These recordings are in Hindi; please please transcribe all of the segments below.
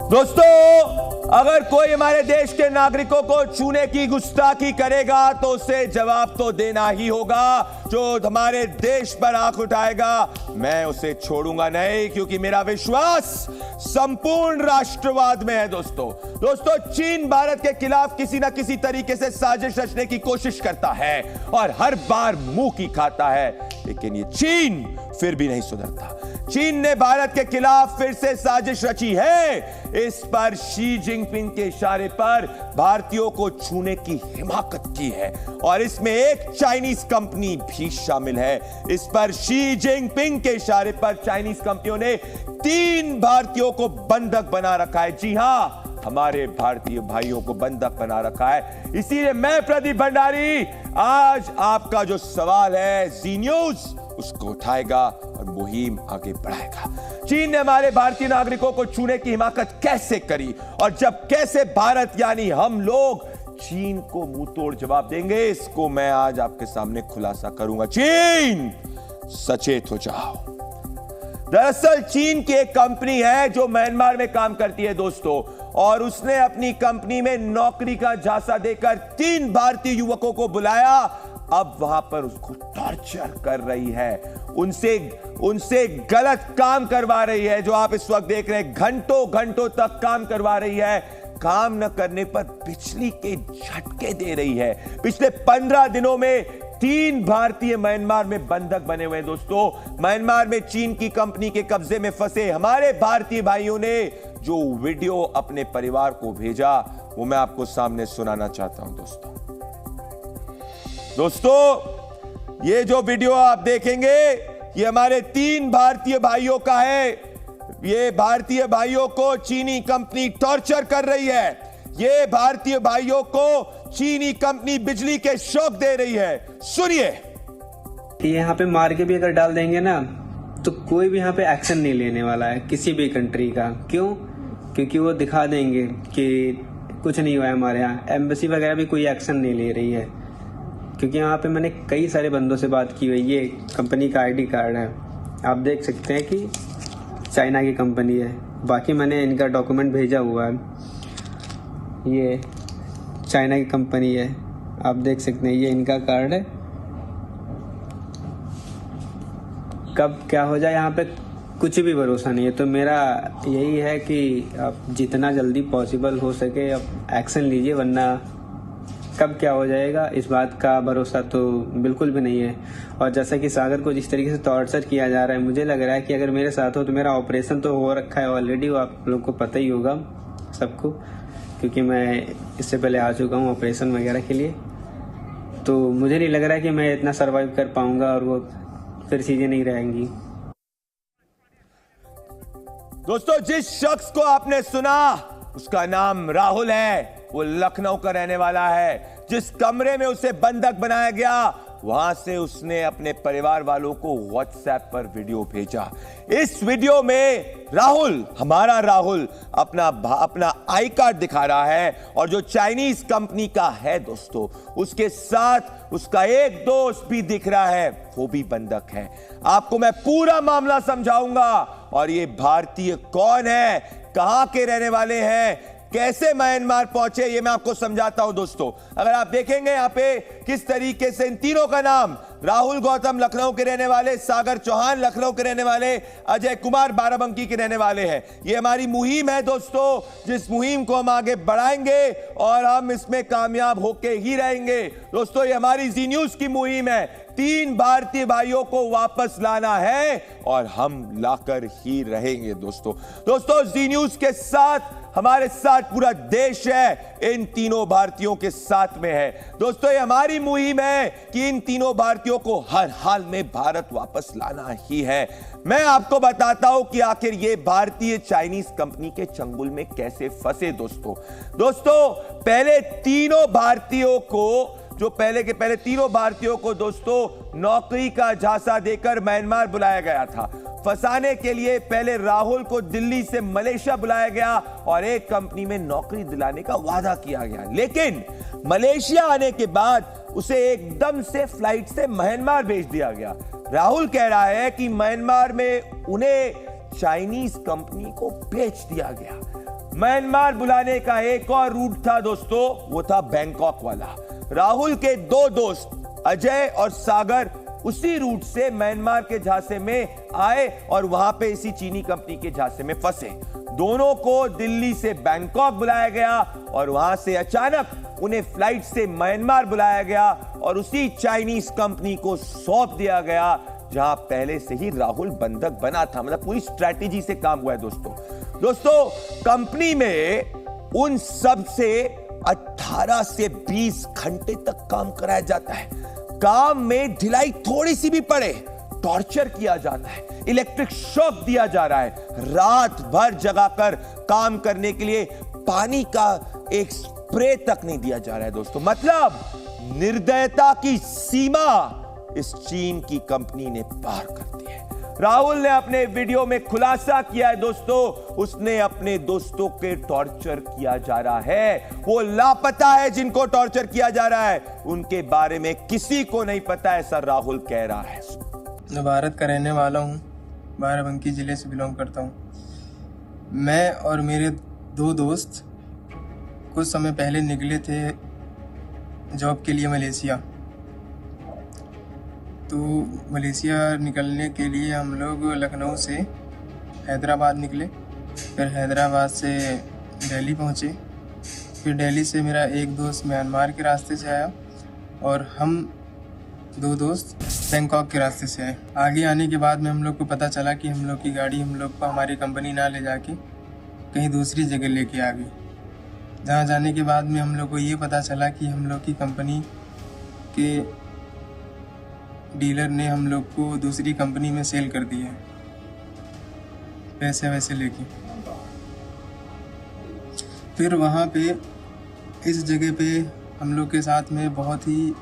दोस्तों, अगर कोई हमारे देश के नागरिकों को छूने की गुस्ताखी करेगा तो उसे जवाब तो देना ही होगा। जो हमारे देश पर आंख उठाएगा मैं उसे छोड़ूंगा नहीं, क्योंकि मेरा विश्वास संपूर्ण राष्ट्रवाद में है। दोस्तों, चीन भारत के खिलाफ किसी ना किसी तरीके से साजिश रचने की कोशिश करता है और हर बार मुंह की खाता है, लेकिन ये चीन फिर भी नहीं सुधरता। चीन ने भारत के खिलाफ फिर से साजिश रची है। इस पर शी जिनपिंग के इशारे पर भारतीयों को छूने की हिमाकत की है और इसमें एक चाइनीज कंपनी भी शामिल है। इस पर शी जिनपिंग के इशारे पर चाइनीज कंपनियों ने 3 भारतीयों को बंधक बना रखा है। जी हां, हमारे भारतीय भाइयों को बंधक बना रखा है। इसीलिए मैं प्रदीप भंडारी आज आपका जो सवाल है जी न्यूज उसको उठाएगा और मुहिम आगे बढ़ाएगा। चीन ने हमारे भारतीय नागरिकों को छूने की हिमाकत कैसे करी और जब कैसे भारत यानी हम लोग चीन को मुंह तोड़ जवाब देंगे, इसको मैं आज आपके सामने खुलासा करूंगा। चीन, सचेत हो जाओ। दरअसल चीन की एक कंपनी है जो म्यांमार में काम करती है दोस्तों, और उसने अपनी कंपनी में नौकरी का झांसा देकर 3 भारतीय युवकों को बुलाया। अब वहां पर उसको टॉर्चर कर रही है, उनसे गलत काम करवा रही है। जो आप इस वक्त देख रहे हैं, घंटों तक काम करवा रही है। काम न करने पर बिजली के झटके दे रही है। पिछले 15 दिनों में 3 भारतीय म्यांमार में बंधक बने हुए हैं दोस्तों। म्यांमार में चीन की कंपनी के कब्जे में फंसे हमारे भारतीय भाइयों ने जो वीडियो अपने परिवार को भेजा वो मैं आपको सामने सुनाना चाहता हूं दोस्तों, ये जो वीडियो आप देखेंगे ये हमारे 3 भारतीय भाइयों का है। ये भारतीय भाइयों को चीनी कंपनी टॉर्चर कर रही है। ये भारतीय भाइयों को चीनी कंपनी बिजली के शॉक दे रही है। सुनिए। यहाँ पे मार के भी अगर डाल देंगे ना तो कोई भी यहाँ पे एक्शन नहीं लेने वाला है किसी भी कंट्री का। क्यों? क्योंकि वो दिखा देंगे कि कुछ नहीं हुआ है। हमारे यहाँ एम्बेसी वगैरह भी कोई एक्शन नहीं ले रही है, क्योंकि यहाँ पे मैंने कई सारे बंदों से बात की हुई। ये कंपनी का आईडी कार्ड है, आप देख सकते हैं कि चाइना की कंपनी है। बाकी मैंने इनका डॉक्यूमेंट भेजा हुआ है। ये चाइना की कंपनी है, आप देख सकते हैं। ये इनका कार्ड है। कब क्या हो जाए यहाँ पे कुछ भी भरोसा नहीं है। तो मेरा यही है कि आप जितना जल्दी पॉसिबल हो सके आप एक्शन लीजिए, वरना कब क्या हो जाएगा इस बात का भरोसा तो बिल्कुल भी नहीं है। और जैसा कि सागर को जिस तरीके से टॉर्चर किया जा रहा है, मुझे लग रहा है कि अगर मेरे साथ हो तो मेरा ऑपरेशन तो हो रखा है ऑलरेडी। वो आप लोग को पता ही होगा सबको, क्योंकि मैं इससे पहले आ चुका हूँ ऑपरेशन वगैरह के लिए। तो मुझे नहीं लग रहा है कि मैं इतना सर्वाइव कर पाऊंगा और वो फिर चीजें नहीं रहेंगी। दोस्तों, जिस शख्स को आपने सुना उसका नाम राहुल है। वो लखनऊ का रहने वाला है। जिस कमरे में उसे बंधक बनाया गया वहां से उसने अपने परिवार वालों को व्हाट्सएप पर वीडियो भेजा। इस वीडियो में राहुल, हमारा राहुल अपना आई कार्ड दिखा रहा है और जो चाइनीज कंपनी का है दोस्तों, उसके साथ उसका एक दोस्त भी दिख रहा है, वो भी बंधक है। आपको मैं पूरा मामला समझाऊंगा और ये भारतीय कौन है, कहां के रहने वाले हैं, कैसे म्यांमार पहुंचे, ये मैं आपको समझाता हूं दोस्तों। अगर आप देखेंगे यहां पे किस तरीके से इन तीनों का नाम, राहुल गौतम लखनऊ के रहने वाले, सागर चौहान लखनऊ के रहने वाले, अजय कुमार बाराबंकी के रहने वाले हैं। ये हमारी मुहिम है दोस्तों, जिस मुहिम को हम आगे बढ़ाएंगे और हम इसमें कामयाब होके ही रहेंगे दोस्तों। ये हमारी जी न्यूज की मुहिम है। 3 भारतीय भाइयों को वापस लाना है और हम लाकर ही रहेंगे दोस्तों। जी न्यूज के साथ, हमारे साथ पूरा देश है, इन तीनों भारतीयों के साथ में है दोस्तों। ये हमारी मुहिम है कि इन तीनों भारतीयों को हर हाल में भारत वापस लाना ही है। मैं आपको बताता हूं कि आखिर ये भारतीय चाइनीज कंपनी के चंगुल में कैसे फंसे दोस्तों। पहले तीनों भारतीयों को तीनों भारतीयों को दोस्तों नौकरी का झांसा देकर म्यांमार बुलाया गया था। फंसाने के लिए पहले राहुल को दिल्ली से मलेशिया बुलाया गया और एक कंपनी में नौकरी दिलाने का वादा किया गया, लेकिन मलेशिया आने के बाद उसे एकदम से फ्लाइट से म्यांमार भेज दिया गया। राहुल कह रहा है कि म्यांमार में उन्हें चाइनीज कंपनी को बेच दिया गया। म्यांमार बुलाने का एक और रूट था दोस्तों, वो था बैंकॉक वाला। राहुल के दो दोस्त अजय और सागर उसी रूट से म्यांमार के झांसे में आए और वहां पे इसी चीनी कंपनी के झांसे में फंसे। दोनों को दिल्ली से बैंकॉक बुलाया गया और वहां से अचानक उन्हें फ्लाइट से म्यांमार बुलाया गया और उसी चाइनीज कंपनी को सौंप दिया गया जहां पहले से ही राहुल बंधक बना था। मतलब पूरी स्ट्रैटेजी से काम हुआ है दोस्तों कंपनी में उन सब से 18 से 20 घंटे तक काम कराया जाता है। काम में ढिलाई थोड़ी सी भी पड़े टॉर्चर किया जाता है, इलेक्ट्रिक शॉक दिया जा रहा है, रात भर जगाकर काम करने के लिए पानी का एक स्प्रे तक नहीं दिया जा रहा है दोस्तों। मतलब निर्दयता की सीमा इस चीन की कंपनी ने पार कर दी है। राहुल ने अपने वीडियो में खुलासा किया है दोस्तों, उसने अपने दोस्तों के टॉर्चर किया जा रहा है, वो लापता है जिनको टॉर्चर किया जा रहा है उनके बारे में किसी को नहीं पता, ऐसा राहुल कह रहा है। मैं भारत का रहने वाला हूँ, बाराबंकी ज़िले से बिलोंग करता हूँ। मैं और मेरे दो दोस्त कुछ समय पहले निकले थे जॉब के लिए मलेशिया। तो मलेशिया निकलने के लिए हम लोग लखनऊ से हैदराबाद निकले, फिर हैदराबाद से दिल्ली पहुँचे, फिर दिल्ली से मेरा एक दोस्त म्यांमार के रास्ते से आया और हम दो दोस्त बैंकॉक के रास्ते से आए। आगे आने के बाद में हम लोग को पता चला कि हम लोग की गाड़ी हम लोग को हमारी कंपनी ना ले जाके कहीं दूसरी जगह लेके आ गई। जहाँ जाने के बाद में हम लोग को ये पता चला कि हम लोग की कंपनी के डीलर ने हम लोग को दूसरी कंपनी में सेल कर दिया पैसे वैसे लेके। फिर वहाँ पे इस जगह पे हम लोग के साथ में बहुत ही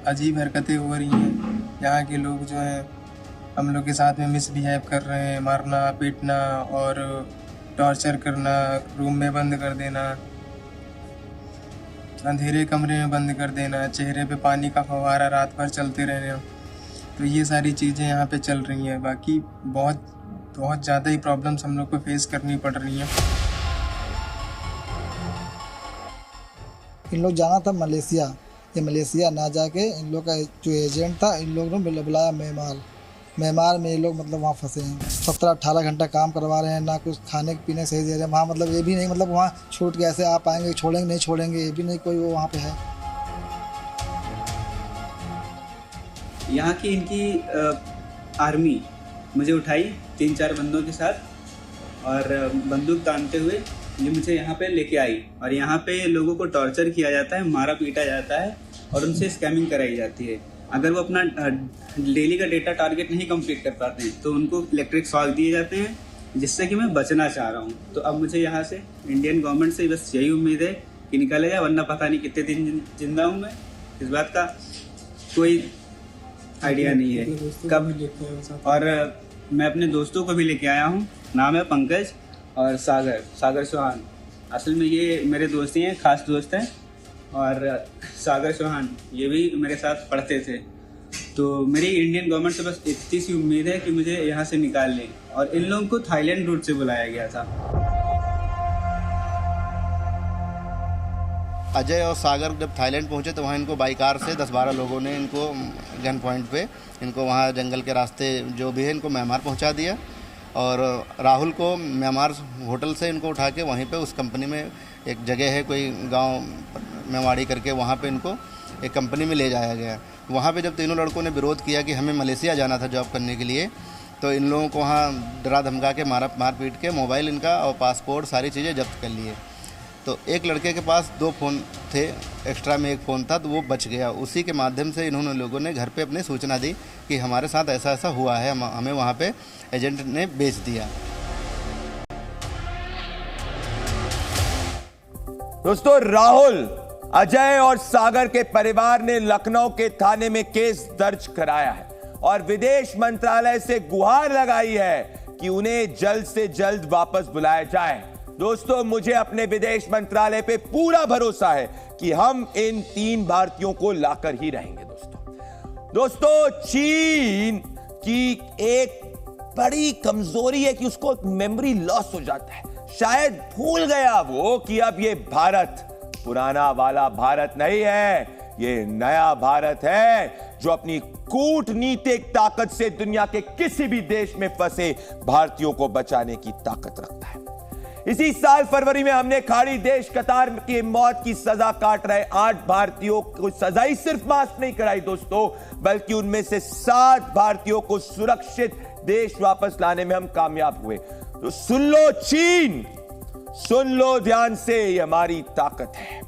अजीब हरकतें हो रही हैं। यहाँ के लोग जो हैं हम लोग के साथ में मिसबिहेव कर रहे हैं, मारना पीटना और टॉर्चर करना, रूम में बंद कर देना, अंधेरे कमरे में बंद कर देना, चेहरे पे पानी का फव्वारा रात भर चलते रहना। तो ये सारी चीज़ें यहाँ पे चल रही हैं। बाकी बहुत ज़्यादा ही प्रॉब्लम्स हम लोग को फेस करनी पड़ रही हैं। इन लोग जाना था मलेशिया, ये मलेशिया ना जाके इन लोग का जो एजेंट था इन लोग ने बुलाया म्यांमार में। ये लोग मतलब वहाँ फंसे हैं, 17-18 घंटा काम करवा रहे हैं, ना कुछ खाने पीने सही दे रहे हैं। वहाँ मतलब ये भी नहीं, मतलब वहाँ छूट के ऐसे आप आएंगे, छोड़ेंगे नहीं छोड़ेंगे, ये भी नहीं कोई वो वहाँ पे है। यहाँ की इनकी आर्मी मुझे उठाई 3-4 बंदों के साथ और बंदूक तानते हुए ये मुझे यहाँ पे लेके आई और यहाँ पे लोगों को टॉर्चर किया जाता है, मारा पीटा जाता है और उनसे स्कैमिंग कराई जाती है। अगर वो अपना डेली का डेटा टारगेट नहीं कंप्लीट कर पाते हैं तो उनको इलेक्ट्रिक शॉक दिए जाते हैं, जिससे कि मैं बचना चाह रहा हूँ। तो अब मुझे यहाँ से इंडियन गवर्नमेंट से बस यही उम्मीद है कि निकाला जाए, वरना पता नहीं कितने दिन जिंदा हूँ मैं, इस बात का कोई आइडिया नहीं है कब। और मैं अपने दोस्तों को भी लेके आया हूँ, नाम है पंकज और सागर चौहान। असल में ये मेरे दोस्त ही हैं, खास दोस्त हैं। और सागर चौहान ये भी मेरे साथ पढ़ते थे। तो मेरी इंडियन गवर्नमेंट से बस इतनी सी उम्मीद है कि मुझे यहाँ से निकाल लें। और इन लोगों को थाईलैंड रूट से बुलाया गया था। अजय और सागर जब थाईलैंड पहुंचे तो वहाँ इनको बाई कार से 10-12 लोगों ने इनको गन पॉइंट पे इनको वहाँ जंगल के रास्ते जो भी है इनको म्यांमार पहुंचा दिया। और राहुल को म्यांमार होटल से इनको उठा के वहीं पे उस कंपनी में एक जगह है कोई गांव मेवाड़ी करके, वहाँ पे इनको एक कंपनी में ले जाया गया। वहाँ पे जब तीनों लड़कों ने विरोध किया कि हमें मलेशिया जाना था जॉब करने के लिए, तो इन लोगों को वहाँ डरा धमका के मार पीट के मोबाइल इनका और पासपोर्ट सारी चीज़ें जब्त कर लिए। तो एक लड़के के पास 2 फ़ोन थे, एक्स्ट्रा में 1 फ़ोन था, तो वो बच गया। उसी के माध्यम से इन्होंने लोगों ने घर पे अपनी सूचना दी कि हमारे साथ ऐसा ऐसा हुआ है, हमें वहाँ पे एजेंट ने बेच दिया। दोस्तों राहुल, अजय और सागर के परिवार ने लखनऊ के थाने में केस दर्ज कराया है और विदेश मंत्रालय से गुहार लगाई है कि उन्हें जल्द से जल्द वापस बुलाया जाए। दोस्तों मुझे अपने विदेश मंत्रालय पे पूरा भरोसा है कि हम इन 3 भारतीयों को लाकर ही रहेंगे। दोस्तों चीन की एक बड़ी कमजोरी है कि उसको मेमोरी लॉस हो जाता है, शायद भूल गया वो कि अब ये भारत पुराना वाला भारत नहीं है, ये नया भारत है जो अपनी कूटनीतिक ताकत से दुनिया के किसी भी देश में फंसे भारतीयों को बचाने की ताकत रखता है। इसी साल फरवरी में हमने खाड़ी देश कतार की मौत की सजा काट रहे 8 भारतीयों को सजा ही सिर्फ माफ नहीं कराई दोस्तों, बल्कि उनमें से 7 भारतीयों को सुरक्षित देश वापस लाने में हम कामयाब हुए। तो सुन लो चीन, सुन लो ध्यान से, ये हमारी ताकत है।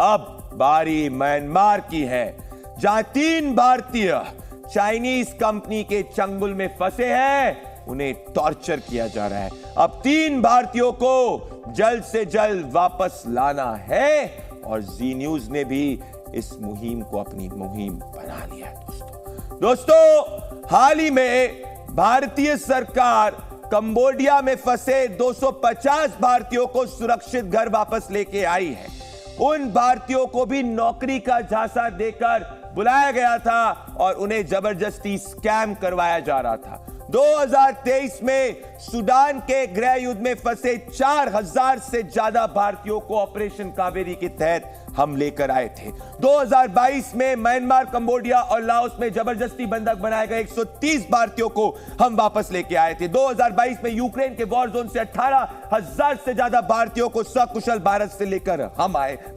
अब बारी म्यांमार की है, जहां 3 भारतीय चाइनीज कंपनी के चंगुल में फंसे हैं, उन्हें टॉर्चर किया जा रहा है। अब 3 भारतीयों को जल्द से जल्द वापस लाना है और जी न्यूज ने भी इस मुहिम को अपनी मुहिम बना लिया है। दोस्तों हाल ही में भारतीय सरकार कंबोडिया में फंसे 250 भारतीयों को सुरक्षित घर वापस लेके आई है। उन भारतीयों को भी नौकरी का झांसा देकर बुलाया गया था और उन्हें जबरदस्ती स्कैम करवाया जा रहा था। 2023 में सूडान के गृह युद्ध में फंसे 4000 से ज्यादा भारतीयों को ऑपरेशन कावेरी के तहत हम लेकर आए थे। 2022 में म्यांमार, कंबोडिया और लाओस में जबरदस्ती बंधक बनाए गए 130 भारतीयों को हम वापस लेके आए थे। 2022 में यूक्रेन के वॉर जोन से 18,000 से ज्यादा भारतीयों को सकुशल भारत से लेकर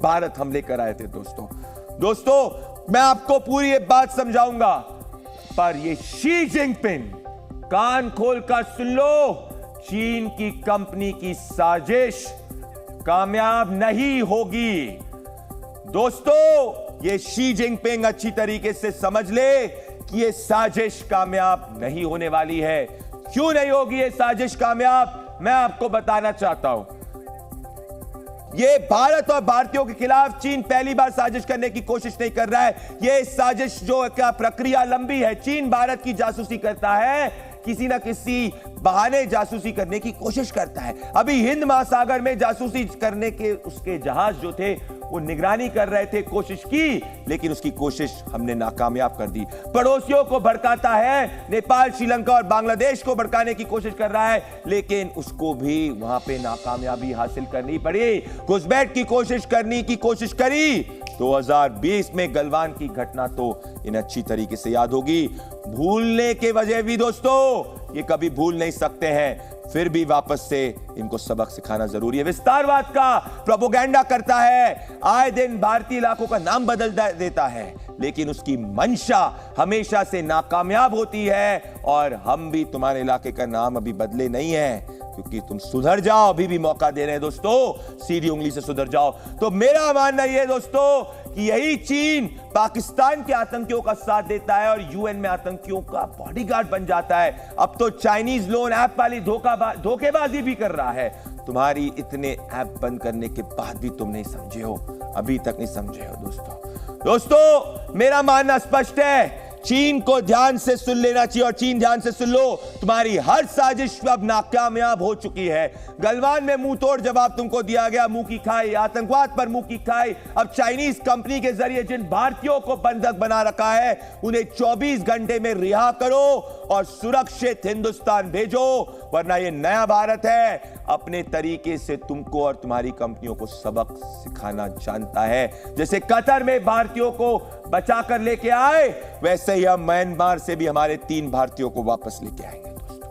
भारत हम लेकर आए थे। दोस्तों मैं आपको पूरी ये बात समझाऊंगा, पर ये शी जिनपिंग, कान खोलकर सुन लो, चीन की कंपनी की साजिश कामयाब नहीं होगी। दोस्तों ये शी जिनपिंग अच्छी तरीके से समझ ले कि ये साजिश कामयाब नहीं होने वाली है। क्यों नहीं होगी ये साजिश कामयाब, मैं आपको बताना चाहता हूं। ये भारत और भारतीयों के खिलाफ चीन पहली बार साजिश करने की कोशिश नहीं कर रहा है। ये साजिश जो क्या प्रक्रिया लंबी है। चीन भारत की जासूसी करता है, किसी ना किसी बहाने जासूसी करने की कोशिश करता है। अभी हिंद महासागर में जासूसी करने के उसके जहाज जो थे वो निगरानी कर रहे थे, कोशिश की, लेकिन उसकी कोशिश हमने नाकामयाब कर दी। पड़ोसियों को भड़काता है, नेपाल, श्रीलंका और बांग्लादेश को भड़काने की कोशिश कर रहा है, लेकिन उसको भी वहां पे नाकामयाबी हासिल करनी पड़ी। घुसपैठ की कोशिश करने की कोशिश करी। 2020 में गलवान की घटना तो इन्हें अच्छी तरीके से याद होगी। भूलने के वजह भी दोस्तों ये कभी भूल नहीं सकते हैं, फिर भी वापस से इनको सबक सिखाना जरूरी है। विस्तारवाद का प्रोपेगेंडा करता है, आए दिन भारतीय इलाकों का नाम बदल देता है, लेकिन उसकी मंशा हमेशा से नाकामयाब होती है। और हम भी तुम्हारे इलाके का नाम अभी बदले नहीं है, क्योंकि तुम सुधर जाओ, अभी भी मौका दे रहे हैं दोस्तों, सीधी उंगली से सुधर जाओ। तो मेरा मानना यह है दोस्तों कि यही चीन पाकिस्तान के आतंकियों का साथ देता है और यूएन में आतंकियों का बॉडीगार्ड बन जाता है। अब तो चाइनीज लोन ऐप वाली धोखेबाजी भी कर रहा है। तुम्हारी इतने ऐप बंद करने के बाद भी तुम नहीं समझे हो, अभी तक नहीं समझे हो दोस्तों मेरा मानना स्पष्ट है, चीन को ध्यान से सुन लेना चाहिए और चीन ध्यान से सुन लो, तुम्हारी हर साजिश अब नाकामयाब हो चुकी है। गलवान में मुंह तोड़ जवाब तुमको दिया गया, मुंह की खाई, आतंकवाद पर मुंह की खाई। अब चाइनीज कंपनी के जरिए जिन भारतीयों को बंधक बना रखा है उन्हें 24 घंटे में रिहा करो और सुरक्षित हिंदुस्तान भेजो, वरना यह नया भारत है अपने तरीके से तुमको और तुम्हारी कंपनियों को सबक सिखाना जानता है। जैसे कतर में भारतीयों को बचाकर लेके आए, वैसे ही हम म्यांमार से भी हमारे 3 भारतीयों को वापस लेके आएंगे दोस्तों।